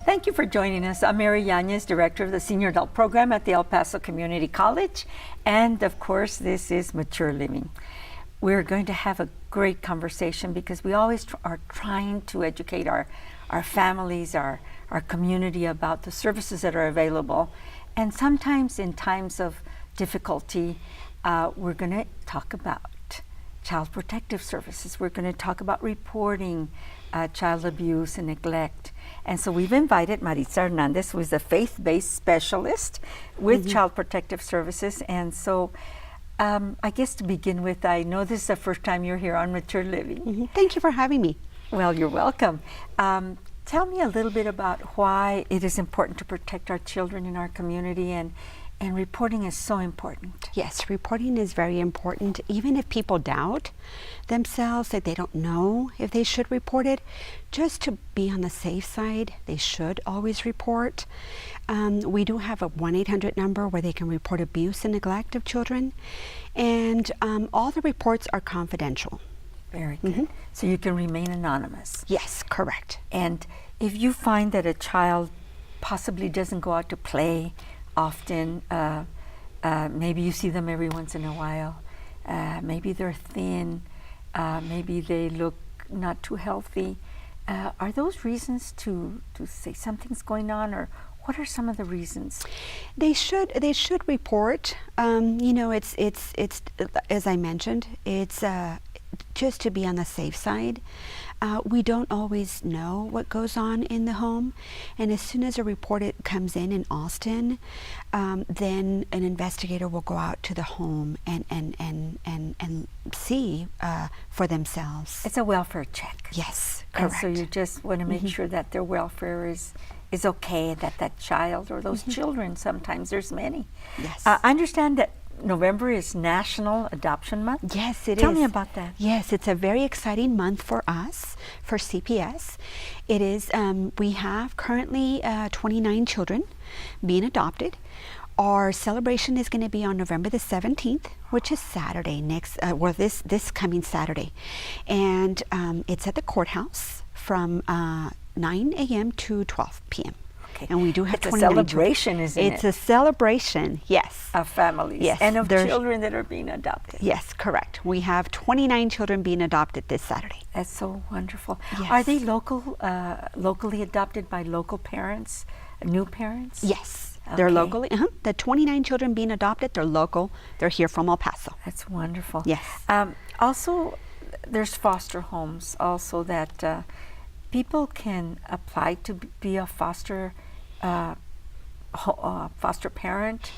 Thank you for joining us. I'm Mary Yanez, Director of the Senior Adult Program at the El Paso Community College. And of course, this is Mature Living. We're going to have a great conversation because we always are trying to educate our families, our community about the services that are available. And sometimes in times of difficulty, we're going to talk about child protective services. We're going to talk about reporting child abuse and neglect. And so we've invited Maritza Hernandez, who is a faith-based specialist with Child Protective Services. And so I guess to begin with, I know this is the first time you're here on Mature Living. Thank you for having me. Well, you're welcome. Tell me a little bit about why it is important to protect our children in our community, and reporting is so important. Yes, reporting is very important. Even if people doubt themselves, that they don't know if they should report it, just to be on the safe side, they should always report. We do have a 1-800 number where they can report abuse and neglect of children, and all the reports are confidential. Very good. So you can remain anonymous. Yes, correct. And if you find that a child possibly doesn't go out to play often, maybe you see them every once in a while, maybe they're thin, maybe they look not too healthy, are those reasons to say something's going on, or what are some of the reasons? They should report. You know, it's as I mentioned, it's just to be on the safe side. We don't always know what goes on in the home, and as soon as a report comes in Austin, then an investigator will go out to the home and see for themselves. It's a welfare check. Yes, correct. And so you just want to make sure that their welfare is okay, that child or those children, sometimes there's many. Yes. I understand that November is National Adoption Month. Yes, it is. Tell me about that. Yes, it's a very exciting month for us, for CPS. It is, we have currently 29 children being adopted. Our celebration is going to be on November the 17th, which is Saturday, this coming Saturday. And it's at the courthouse from 9 a.m. to 12 p.m. And we do have 29 celebration, isn't it? It's a celebration, yes. Of families, yes, and of children that are being adopted. Yes, correct. We have 29 children being adopted this Saturday. That's so wonderful. Yes. Are they locally adopted by local parents, new parents? Yes, they're locally. The 29 children being adopted, they're local. They're here from El Paso. That's wonderful. Yes. Also, there's foster homes also that people can apply to be a foster parent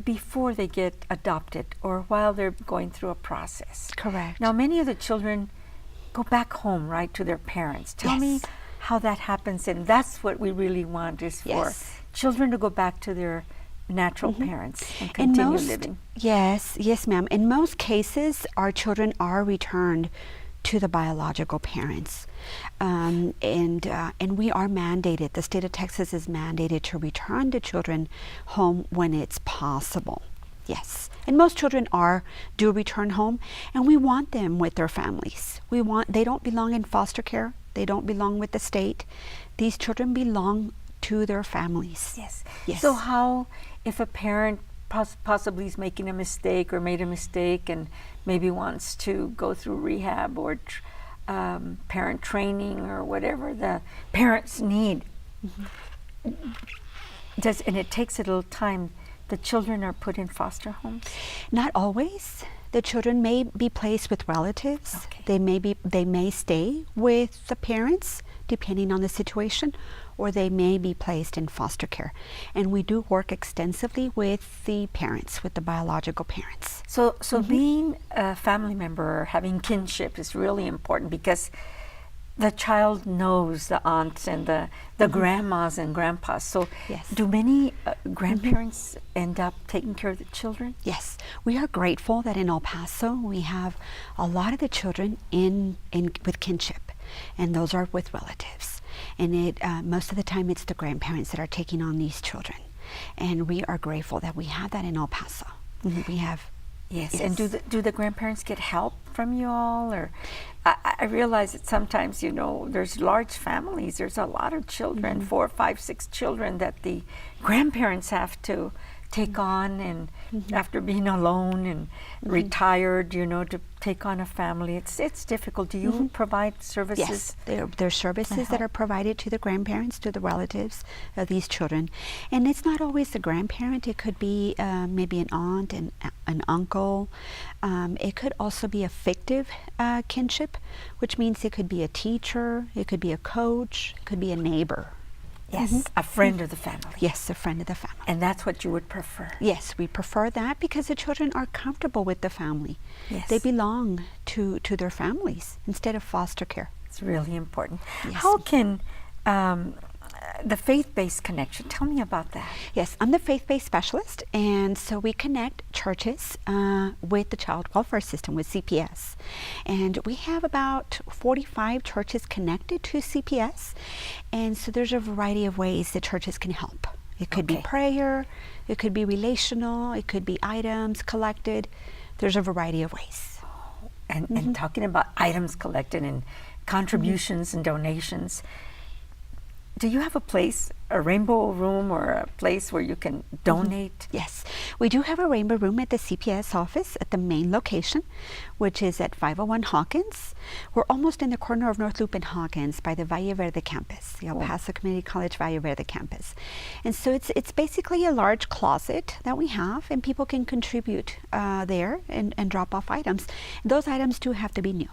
before they get adopted or while they're going through a process. Correct. Now, many of the children go back home, right, to their parents. Tell me how that happens, and that's what we really want, is for children to go back to their natural parents and continue living. Yes, ma'am. In most cases, our children are returned to the biological parents, and we are mandated. The state of Texas is mandated to return the children home when it's possible. Yes, and most children do return home, and we want them with their families. They don't belong in foster care. They don't belong with the state. These children belong to their families. Yes. Yes. So how, if a parent possibly is making a mistake or made a mistake and maybe wants to go through rehab or parent training or whatever the parents need, and it takes a little time, the children are put in foster homes? Not always. The children may be placed with relatives. They may stay with the parents depending on the situation, or they may be placed in foster care. And we do work extensively with the parents, with the biological parents. So being a family member or having kinship is really important, because the child knows the aunts and the grandmas and grandpas. So do many grandparents end up taking care of the children? Yes. We are grateful that in El Paso we have a lot of the children with kinship, and those are with relatives. And most of the time it's the grandparents that are taking on these children. And we are grateful that we have that in El Paso. We have Yes. Yes. And do the grandparents get help from you all, or I realize that sometimes there's large families. There's a lot of children, 4, 5, 6 children that the grandparents have to take on, and after being alone and retired, to take on a family, it's difficult. Do you provide services? Yes, there are services that are provided to the grandparents, to the relatives of these children. And it's not always the grandparent. It could be maybe an aunt and an uncle. It could also be a fictive kinship, which means it could be a teacher, it could be a coach, it could be a neighbor. Yes, a friend of the family. Yes, a friend of the family. And that's what you would prefer? Yes, we prefer that because the children are comfortable with the family. Yes. They belong to their families instead of foster care. It's really important. Yes. How can the faith-based connection, tell me about that. Yes, I'm the faith-based specialist, and so we connect churches with the child welfare system, with CPS. And we have about 45 churches connected to CPS, and so there's a variety of ways that churches can help. It could be prayer, it could be relational, it could be items collected. There's a variety of ways. And talking about items collected and contributions and donations, do you have a place, a rainbow room, or a place where you can donate? Yes, we do have a rainbow room at the CPS office at the main location, which is at 501 Hawkins. We're almost in the corner of North Loop and Hawkins by the Valle Verde campus, the El Paso Community College Valle Verde campus. And so it's basically a large closet that we have, and people can contribute there and drop off items. Those items do have to be new.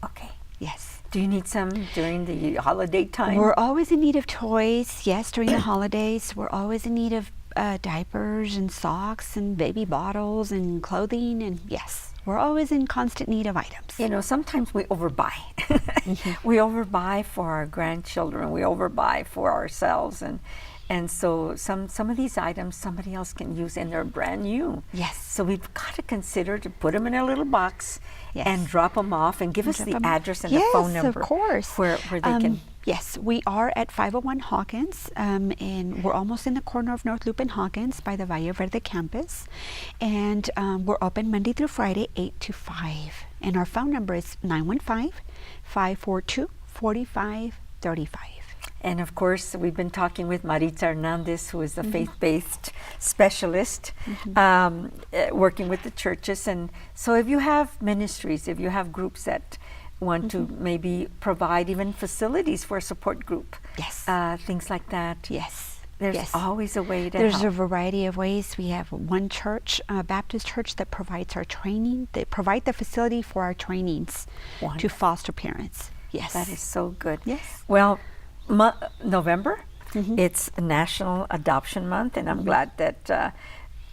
Okay. Yes. Do you need some during the holiday time? We're always in need of toys, yes, during the holidays. We're always in need of diapers and socks and baby bottles and clothing, and yes, we're always in constant need of items. Sometimes we overbuy. We overbuy for our grandchildren. We overbuy for ourselves, and so some of these items somebody else can use, and they're brand new. Yes. So we've got to consider to put them in a little box and drop them off, and give us the address and the phone number. Yes, of course. Where they can. Yes, we are at 501 Hawkins, and we're almost in the corner of North Loop and Hawkins by the Valle Verde campus. And we're open Monday through Friday, 8 to 5. And our phone number is 915-542-4535. And of course, we've been talking with Maritza Hernandez, who is a faith-based specialist, working with the churches. And so if you have ministries, if you have groups that want to maybe provide even facilities for a support group, yes, things like that. Yes. There's always a way to There's help. a variety of ways. We have one church, Baptist church, that provides our training. They provide the facility for our trainings to foster parents. Yes. That is so good. Yes. Well, November, it's National Adoption Month, and I'm glad that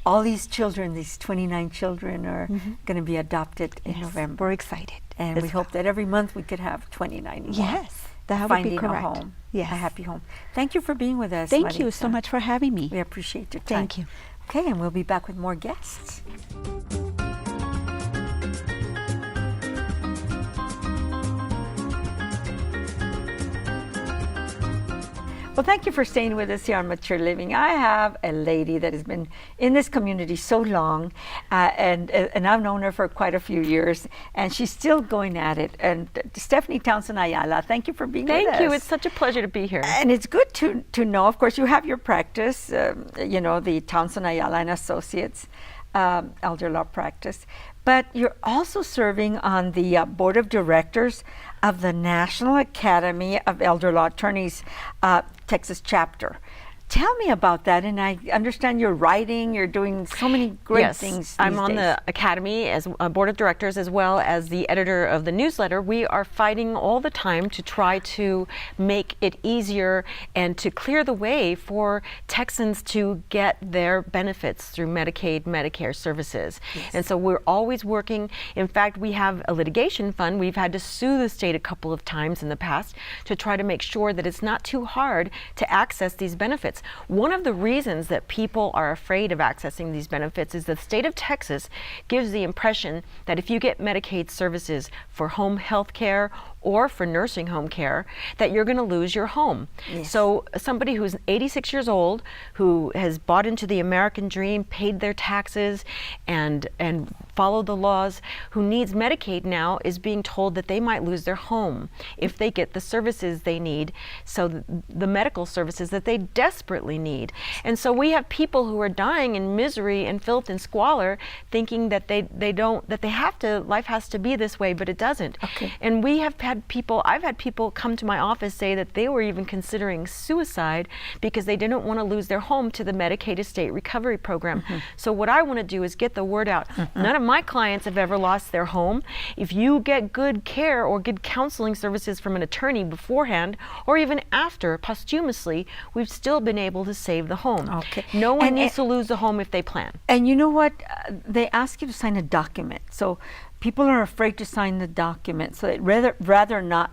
all these children, these 29 children, are going to be adopted in November. We're excited. And we hope that every month we could have 29 more. Yes, that would be correct. Finding a home, yes. a happy home. Thank you for being with us, Thank you Maritza. so much for having me. We appreciate your time. Thank you. Okay, and we'll be back with more guests. Well, thank you for staying with us here on Mature Living. I have a lady that has been in this community so long, and I've known her for quite a few years, and she's still going at it. And Stephanie Townsend Ayala, thank you for being with us. Thank you. It's such a pleasure to be here. And it's good to know, of course, you have your practice, the Townsend Ayala and Associates elder law practice, but you're also serving on the board of directors of the National Academy of Elder Law Attorneys Texas chapter. Tell me about that. And I understand you're writing, you're doing so many great things. I'm on the Academy as a board of directors, as well as the editor of the newsletter. We are fighting all the time to try to make it easier and to clear the way for Texans to get their benefits through Medicaid, Medicare services. Yes. And so we're always working. In fact, we have a litigation fund. We've had to sue the state a couple of times in the past to try to make sure that it's not too hard to access these benefits. One of the reasons that people are afraid of accessing these benefits is the state of Texas gives the impression that if you get Medicaid services for home health care or for nursing home care, that you're going to lose your home. Yes. So somebody who's 86 years old, who has bought into the American dream, paid their taxes, and followed the laws, who needs Medicaid now, is being told that they might lose their home if they get the services they need, so the medical services that they desperately need. And so we have people who are dying in misery and filth and squalor, thinking that life has to be this way, but it doesn't. Okay. And I've had people come to my office say that they were even considering suicide because they didn't want to lose their home to the Medicaid Estate Recovery Program. So what I want to do is get the word out. None of my clients have ever lost their home. If you get good care or good counseling services from an attorney beforehand, or even after, posthumously, we've still been able to save the home. Okay. No one And needs to lose the home if they plan. And you know what? They ask you to sign a document. So people are afraid to sign the document. So they'd rather not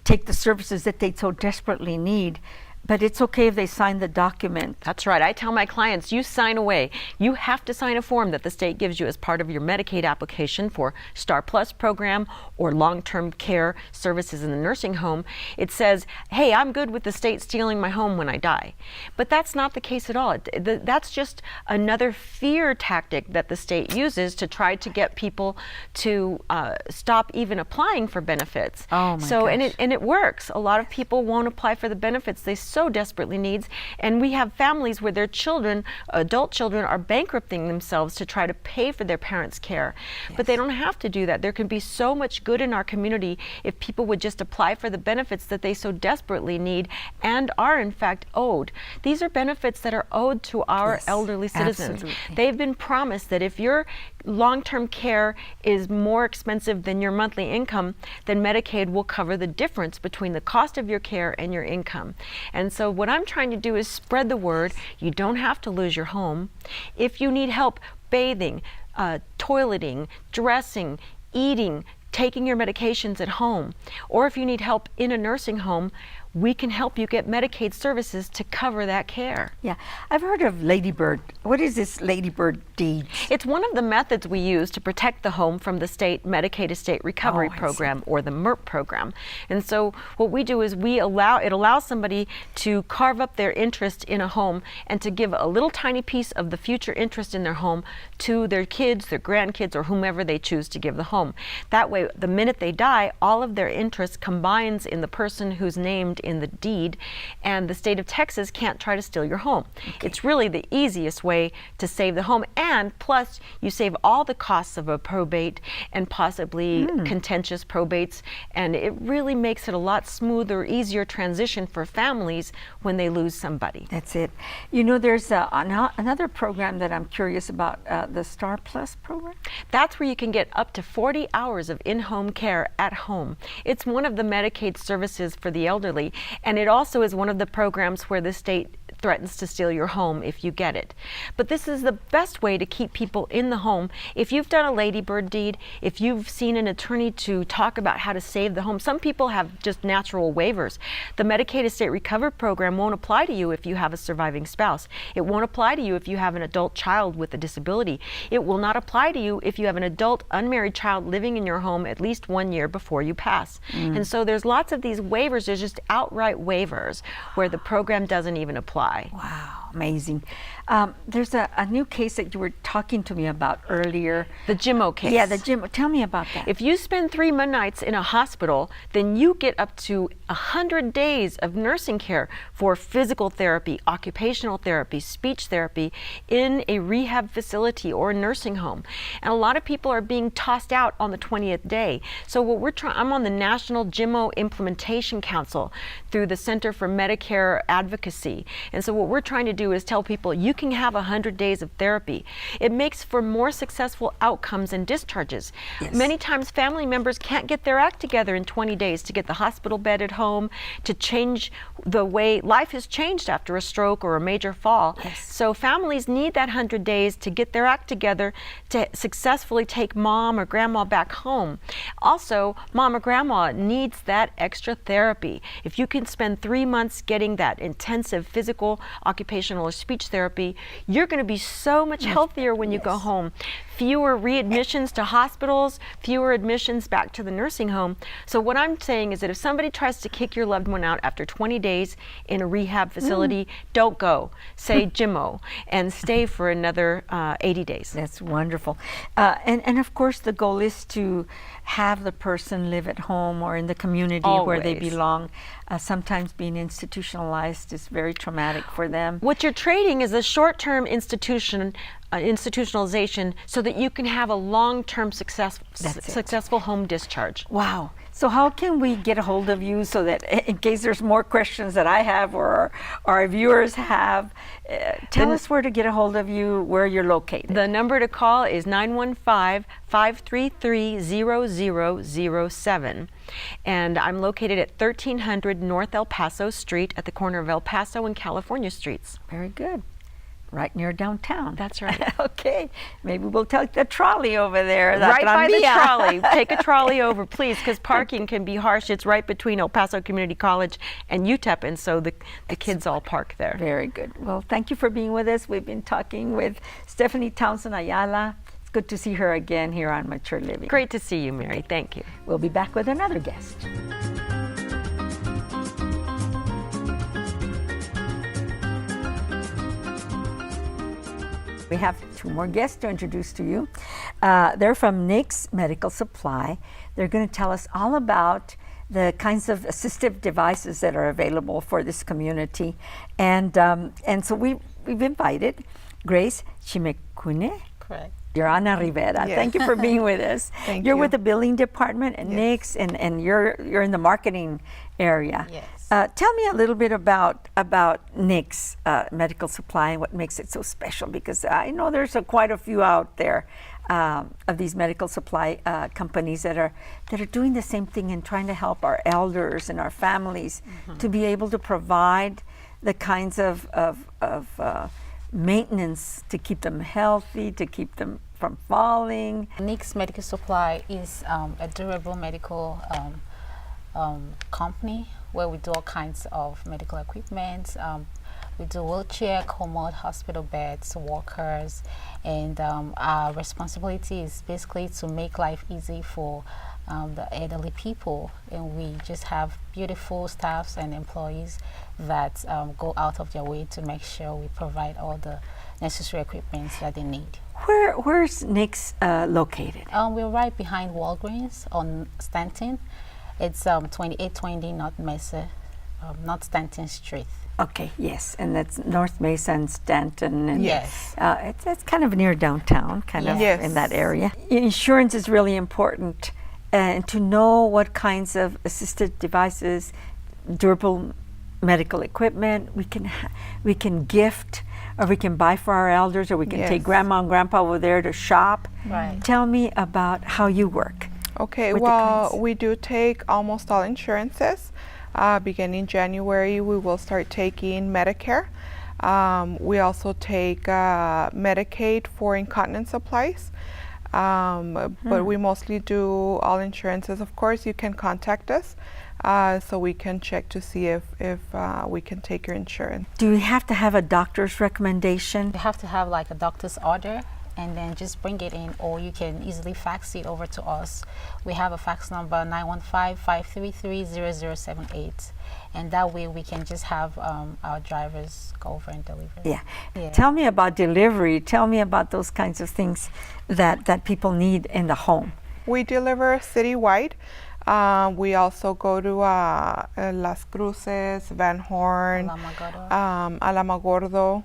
take the services that they so desperately need. But it's okay if they sign the document. That's right. I tell my clients, you sign away. You have to sign a form that the state gives you as part of your Medicaid application for STAR Plus program or long-term care services in the nursing home. It says, hey, I'm good with the state stealing my home when I die. But that's not the case at all. That's just another fear tactic that the state uses to try to get people to stop even applying for benefits. Oh my gosh. And it works. A lot of people won't apply for the benefits they so desperately needs, and we have families where their children, adult children, are bankrupting themselves to try to pay for their parents' care. But they don't have to do that. There can be so much good in our community if people would just apply for the benefits that they so desperately need and are in fact owed. These are benefits that are owed to our Yes, elderly citizens. absolutely. They've been promised that if your long-term care is more expensive than your monthly income, then Medicaid will cover the difference between the cost of your care and your income. And so what I'm trying to do is spread the word. You don't have to lose your home. If you need help bathing, toileting, dressing, eating, taking your medications at home, or if you need help in a nursing home, we can help you get Medicaid services to cover that care. Yeah, I've heard of Ladybird. What is this Ladybird deed? It's one of the methods we use to protect the home from the state Medicaid Estate Recovery Oh, I Program, or the MERP program. And so what we do is it allows somebody to carve up their interest in a home and to give a little tiny piece of the future interest in their home to their kids, their grandkids, or whomever they choose to give the home. That way, the minute they die, all of their interest combines in the person who's named in the deed, and the state of Texas can't try to steal your home. It's really the easiest way to save the home, and plus you save all the costs of a probate and possibly contentious probates, and it really makes it a lot smoother, easier transition for families when they lose somebody. That's it. You know, there's another program that I'm curious about, the STAR Plus program. That's where you can get up to 40 hours of in-home care at home. It's one of the Medicaid services for the elderly, and it also is one of the programs where the state threatens to steal your home if you get it. But this is the best way to keep people in the home. If you've done a Ladybird deed, if you've seen an attorney to talk about how to save the home, some people have just natural waivers. The Medicaid Estate Recovery Program won't apply to you if you have a surviving spouse. It won't apply to you if you have an adult child with a disability. It will not apply to you if you have an adult unmarried child living in your home at least 1 year before you pass. And so there's lots of these waivers. There's just outright waivers where the program doesn't even apply. Wow, amazing. There's a new case that you were talking to me about earlier. The Jimmo case. Yeah, the Jimmo. Tell me about that. If you spend 3 nights in a hospital, then you get up to 100 days of nursing care for physical therapy, occupational therapy, speech therapy in a rehab facility or a nursing home. And a lot of people are being tossed out on the 20th day. So what we're trying, I'm on the National Jimmo Implementation Council through the Center for Medicare Advocacy. And so what we're trying to do is tell people you can have 100 days of therapy. It makes for more successful outcomes and discharges. Yes. Many times family members can't get their act together in 20 days to get the hospital bed at home, to change the way life has changed after a stroke or a major fall. Yes. So families need that 100 days to get their act together to successfully take mom or grandma back home. Also, mom or grandma needs that extra therapy. If you can spend 3 months getting that intensive physical, occupational occupational or speech therapy, you're going to be so much healthier when you go home. Fewer readmissions to hospitals, fewer admissions back to the nursing home. So what I'm saying is that if somebody tries to kick your loved one out after 20 days in a rehab facility, don't go. Say Jimmo and stay for another 80 days. That's wonderful. And of course, the goal is to have the person live at home or in the community where they Always. belong. Sometimes being institutionalized is very traumatic for them. What you're trading is a short-term institutionalization so that you can have a long-term successful home discharge. Wow. So how can we get a hold of you so that in case there's more questions that I have or our viewers have, tell us where to get a hold of you, where you're located. The number to call is 915-533-0007. And I'm located at 1300 North El Paso Street at the corner of El Paso and California Streets. Very good. Right near downtown. That's right. Okay. Maybe we'll take the trolley over there. La Right by the tranvía. trolley. Take a trolley over, please, because parking can be harsh. It's right between El Paso Community College and UTEP, and so the kids all park there. Very good. Well, thank you for being with us. We've been talking with Stephanie Townsend Ayala. It's good to see her again here on Mature Living. Great to see you, Mary. Thank you. We'll be back with another guest. We have two more guests to introduce to you. They're from Nix Medical Supply. They're going to tell us all about the kinds of assistive devices that are available for this community. And so we've invited Grace Chimecune. Correct. Joanna Rivera. Yes. Thank you for being with us. Thank You're you. with the billing department at Nix, and you're in the marketing area. Yes. Tell me a little bit about Nix Medical Supply and what makes it so special, because I know there's quite a few out there of these medical supply companies that are doing the same thing and trying to help our elders and our families to be able to provide the kinds of maintenance to keep them healthy, to keep them from falling. Nix Medical Supply is a durable medical company where we do all kinds of medical equipment. We do wheelchair, commode, hospital beds, walkers, and our responsibility is basically to make life easy for the elderly people, and we just have beautiful staffs and employees that go out of their way to make sure we provide all the necessary equipment that they need. Where's Nix located? We're right behind Walgreens on Stanton. It's 2820 North Mesa, North Stanton Street. Okay, yes, and that's North Mesa and Stanton. And Yes. it's kind of near downtown, kind of Yes. in that area. Insurance is really important, and to know what kinds of assisted devices, durable medical equipment we can gift, or we can buy for our elders, or we can take Yes. grandma and grandpa over there to shop. Right. Tell me about how you work. Okay, with the well, kinds. we do take almost all insurances. Beginning January, we will start taking Medicare. We also take Medicaid for incontinence supplies. But we mostly do all insurances. Of course, you can contact us so we can check to see if we can take your insurance. Do you have to have a doctor's recommendation? You have to have like a doctor's order and then just bring it in, or you can easily fax it over to us. We have a fax number 915-533-0078, and that way we can just have our drivers go over and deliver. Yeah. Yeah. Tell me about delivery. Tell me about those kinds of things that people need in the home. We deliver citywide. We also go to Las Cruces, Van Horn, Alamogordo. Alamogordo.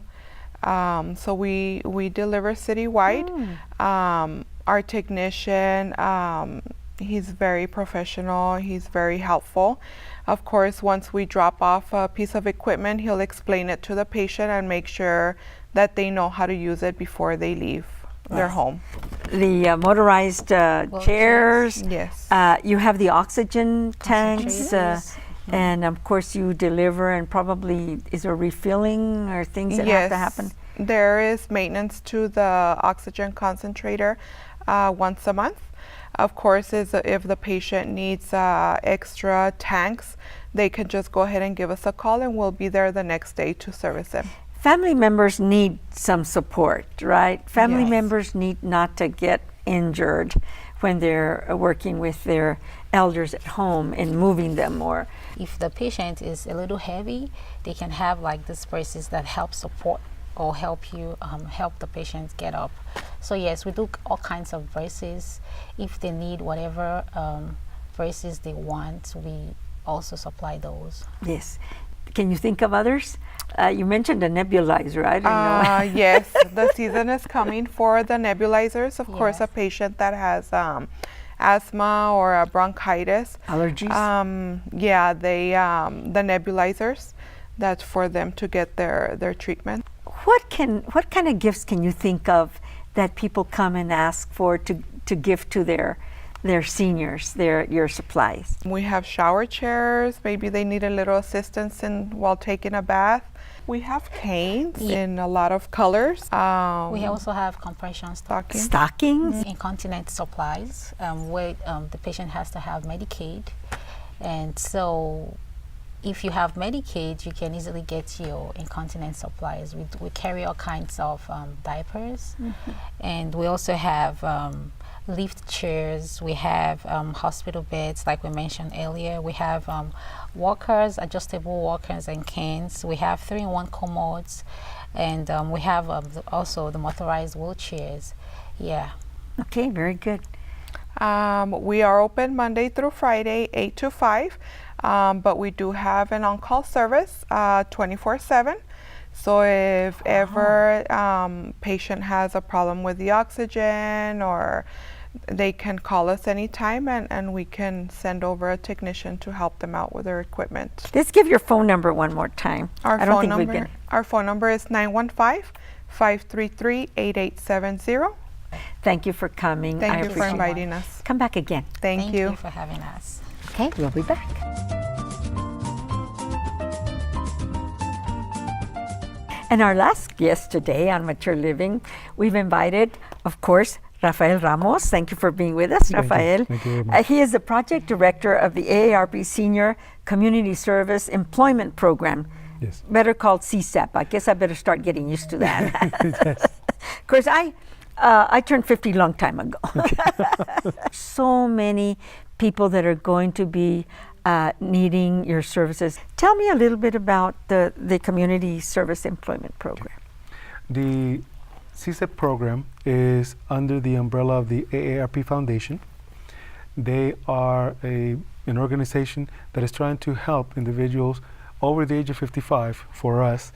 So we deliver citywide. Our technician, he's very professional. He's very helpful. Of course, once we drop off a piece of equipment, he'll explain it to the patient and make sure that they know how to use it before they leave their home. The motorized chairs. Yes. You have the oxygen tanks, Concentrators. and of course you deliver. And probably is there refilling or things that have to happen? There is maintenance to the oxygen concentrator once a month. Of course, if the patient needs extra tanks, they can just go ahead and give us a call, and we'll be there the next day to service them. family members need some support, right? Family Yes. members need not to get injured when they're working with their elders at home and moving them, or If the patient is a little heavy, they can have like these braces that help support or help you help the patient get up. So yes, we do all kinds of braces. If they need whatever braces they want, we also supply those. yes. Can you think of others? You mentioned a nebulizer. I don't know. Yes, the season is coming for the nebulizers. Of course, a Yes. patient that has asthma or a bronchitis. Allergies? Yeah, they the nebulizers. That's for them to get their treatment. What kind of gifts can you think of that people come and ask for to give to their seniors, your supplies? We have shower chairs. Maybe they need a little assistance while taking a bath. We have canes in a lot of colors. We also have compression stockings. Stockings? Incontinence supplies, where the patient has to have Medicaid, and so if you have Medicaid, you can easily get your incontinence supplies. We carry all kinds of diapers, and we also have lift chairs. We have hospital beds, like we mentioned earlier. We have walkers, adjustable walkers and canes. We have 3-in-1 commodes, and we have also the motorized wheelchairs. Yeah. Okay, very good. We are open Monday through Friday, 8 to 5, but we do have an on-call service 24/7. So if ever patient has a problem with the oxygen, or they can call us anytime, and we can send over a technician to help them out with their equipment. Let's give your phone number one more time. Our I don't phone think we've number, been. our phone number is 915-533-8870. Thank you for coming. I Thank you for appreciate it. inviting us. Come back again. Thank you. for having us. Okay, we'll be back. And our last guest today on Mature Living, we've invited, of course, Rafael Ramos. Thank you for being with us, Rafael. Thank you very much. He is the project director of the AARP Senior Community Service Employment Program, Yes. better called CSEP. I guess I better start getting used to that. Yes. Of course, I turned 50 a long time ago. So many people that are going to be needing your services. Tell me a little bit about the Community Service Employment Program. The CSEP program is under the umbrella of the AARP Foundation. They are an organization that is trying to help individuals over the age of 55, for us,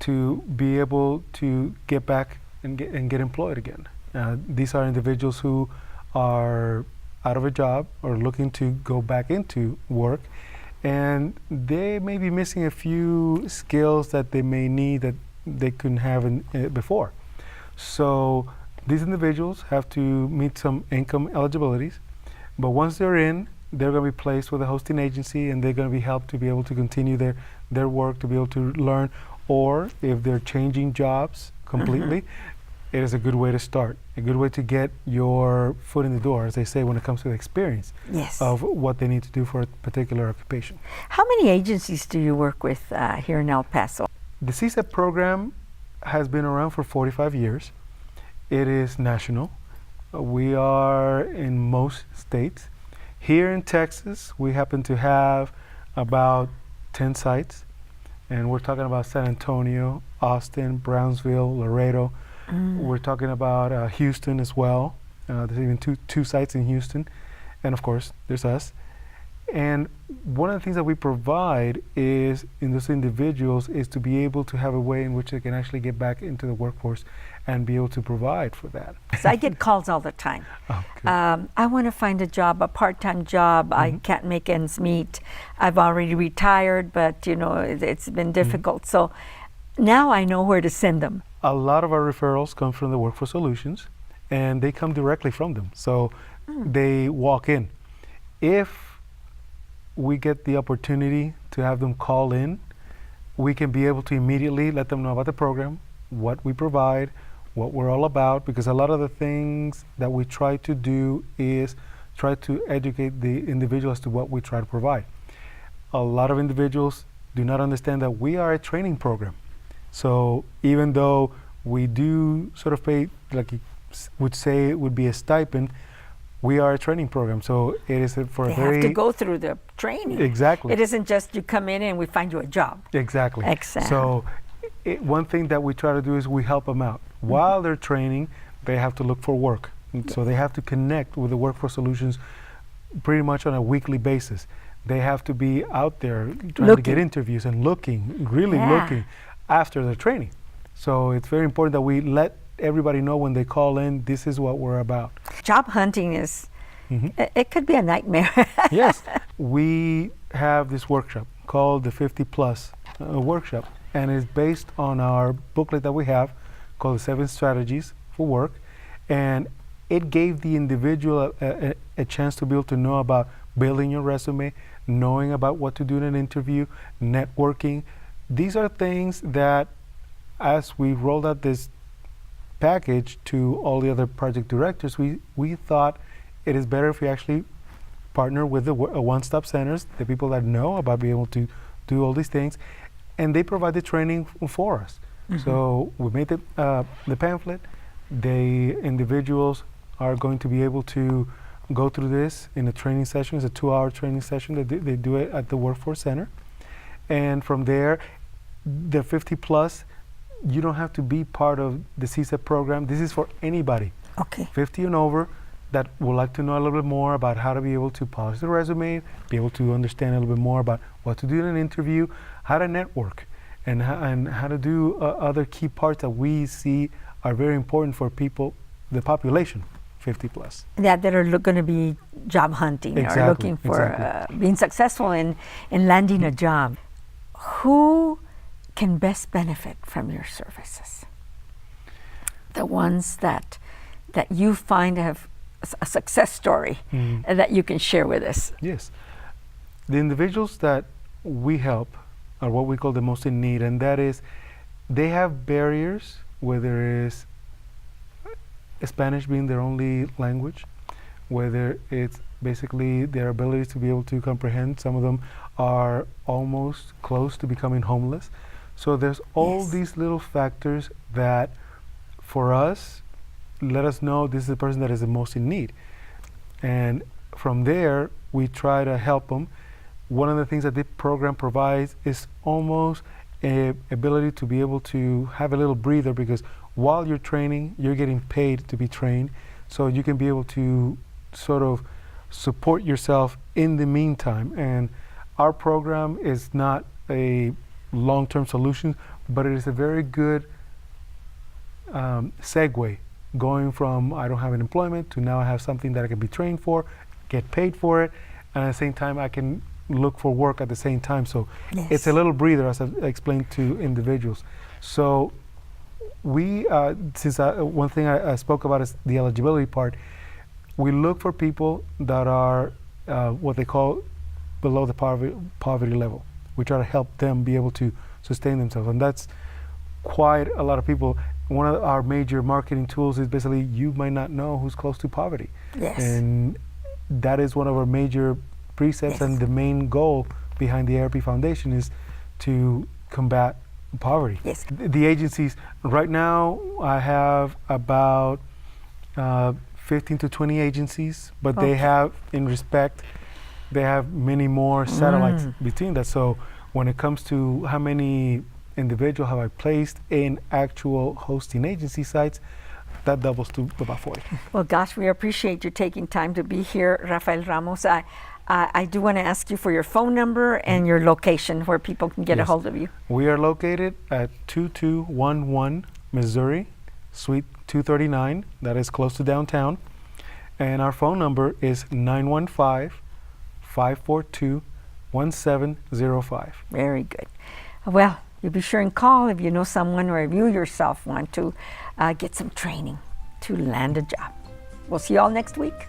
to be able to get back and get employed again. These are individuals who are out of a job or looking to go back into work, and they may be missing a few skills that they may need that they couldn't have before. So these individuals have to meet some income eligibilities, but once they're in, they're going to be placed with a hosting agency, and they're going to be helped to be able to continue their work, to be able to learn, or if they're changing jobs completely, it is a good way to start, a good way to get your foot in the door, as they say, when it comes to the experience Yes. of what they need to do for a particular occupation. How many agencies do you work with here in El Paso? The CSEP program has been around for 45 years. It is national. We are in most states. Here in Texas, we happen to have about 10 sites, and we're talking about San Antonio, Austin, Brownsville, Laredo. We're talking about Houston as well. There's even two sites in Houston, and of course, there's us. And one of the things that we provide is, in those individuals, is to be able to have a way in which they can actually get back into the workforce and be able to provide for that. So I get calls all the time. Okay. I want to find a job, a part-time job. I can't make ends meet. I've already retired, but it's been difficult. So now I know where to send them. A lot of our referrals come from the Workforce Solutions, and they come directly from them. So they walk in. If we get the opportunity to have them call in, we can be able to immediately let them know about the program, what we provide, what we're all about, because a lot of the things that we try to do is try to educate the individual as to what we try to provide. A lot of individuals do not understand that we are a training program. So even though we do sort of pay, like you would say, it would be a stipend, we are a training program. So it is for They a very have to go through the training. exactly. It isn't just you come in and we find you a job. Exactly. Exactly. So one thing that we try to do is we help them out. While they're training, they have to look for work. And so they have to connect with the Workforce Solutions pretty much on a weekly basis. They have to be out there trying to get Looking. interviews and looking, really Yeah. looking after the training. So it's very important that we let everybody know when they call in, this is what we're about. Job hunting is, Mhm. it could be a nightmare. Yes, we have this workshop called the 50 Plus workshop, and it's based on our booklet that we have called the 7 Strategies for Work, and it gave the individual a chance to be able to know about building your resume, knowing about what to do in an interview, networking. These are things that, as we rolled out this package to all the other project directors, we thought it is better if we actually partner with the one-stop centers, the people that know about being able to do all these things, and they provide the training for us. So we made the pamphlet. The individuals are going to be able to go through this in a training session. It's a 2-hour training session that they do it at the Workforce Center. And from there, the 50 Plus, you don't have to be part of the CSEP program. This is for anybody, Okay. 50 and over, that would like to know a little bit more about how to be able to polish the resume, be able to understand a little bit more about what to do in an interview, how to network, and how to do other key parts that we see are very important for people, the population, 50 plus. That are going to be job hunting or Exactly, looking for exactly. being successful in landing a job. Who can best benefit from your services? The ones that you find have a success story that you can share with us. Yes. The individuals that we help are what we call the most in need, and that is they have barriers, whether it's Spanish being their only language, whether it's basically their ability to be able to comprehend. Some of them are almost close to becoming homeless. So there's all Yes. these little factors that, for us, let us know this is the person that is the most in need. And from there, we try to help them. One of the things that the program provides is almost a ability to be able to have a little breather, because while you're training, you're getting paid to be trained. So you can be able to sort of support yourself in the meantime. And our program is not a long-term solution, but it is a very good segue, going from I don't have an employment to now I have something that I can be trained for, get paid for it, and at the same time I can look for work at the same time. So it's a Yes. little breather, as I've explained to individuals. So we, since one thing I spoke about is the eligibility part, we look for people that are what they call below the poverty level. We try to help them be able to sustain themselves, and that's quite a lot of people. One of our major marketing tools is basically you might not know who's close to poverty. Yes. And that is one of our major precepts, Yes. and the main goal behind the ARP Foundation is to combat poverty. Yes. The agencies, right now I have about 15 to 20 agencies, but they Okay. have, in respect, they have many more satellites between that. So when it comes to how many individuals have I placed in actual hosting agency sites, that doubles to about 40. Well, gosh, we appreciate you taking time to be here, Rafael Ramos. I do want to ask you for your phone number and your location where people can get a Yes. hold of you. We are located at 2211 Missouri, Suite 239. That is close to downtown. And our phone number is 915-542-1705. Very good. Well, you be sure and call if you know someone or if you yourself want to get some training to land a job. We'll see you all next week.